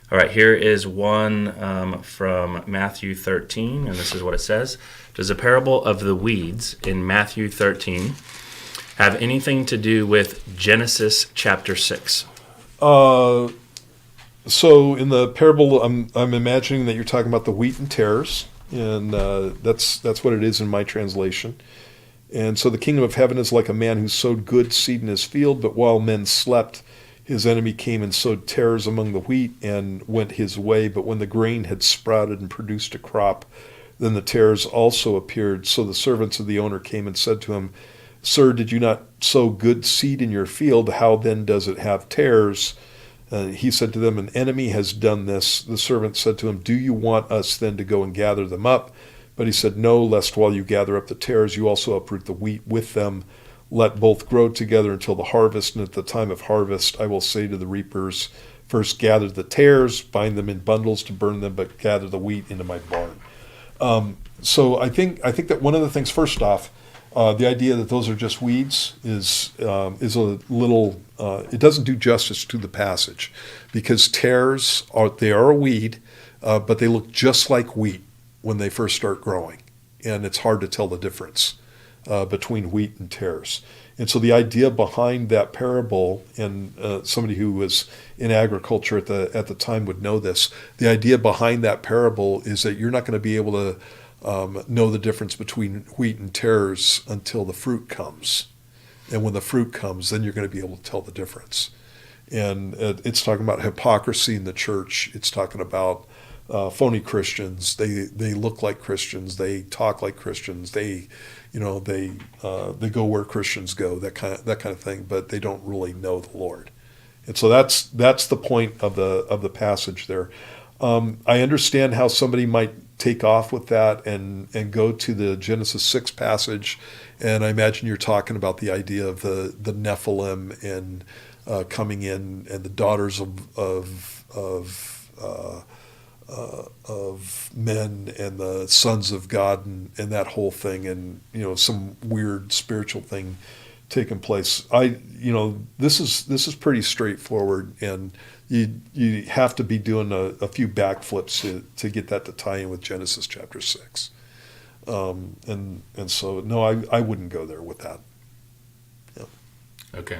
All right, here is one from Matthew 13, and this is what it says. Does the parable of the weeds in Matthew 13 have anything to do with Genesis chapter 6? So in the parable, I'm imagining that you're talking about the wheat and tares, and that's what it is in my translation. And so the kingdom of heaven is like a man who sowed good seed in his field, but while men slept, his enemy came and sowed tares among the wheat and went his way. But when the grain had sprouted and produced a crop, then the tares also appeared. So the servants of the owner came and said to him, Sir, did you not sow good seed in your field? How then does it have tares? He said to them, An enemy has done this. The servant said to him, Do you want us then to go and gather them up? But he said, No, lest while you gather up the tares, you also uproot the wheat with them. Let both grow together until the harvest, and at the time of harvest I will say to the reapers, First gather the tares, bind them in bundles to burn them, but gather the wheat into my barn. So I think that one of the things, first off, the idea that those are just weeds is a little. It doesn't do justice to the passage, because tares are a weed, but they look just like wheat when they first start growing, and it's hard to tell the difference between wheat and tares. And so the idea behind that parable, and somebody who was in agriculture at the time would know this, the idea behind that parable is that you're not going to be able to know the difference between wheat and tares until the fruit comes. And when the fruit comes, then you're going to be able to tell the difference. And it's talking about hypocrisy in the church. It's talking about phony Christians. They look like Christians. They talk like Christians. They go where Christians go. That kind of thing. But they don't really know the Lord. And so that's the point of the passage there. I understand how somebody might take off with that and go to the Genesis 6 passage, and I imagine you're talking about the idea of the Nephilim and coming in, and the daughters of men and the sons of God, and that whole thing, and some weird spiritual thing taking place. This is pretty straightforward, and you have to be doing a few backflips to get that to tie in with Genesis chapter 6. And so no, I wouldn't go there with that. Yeah. Okay.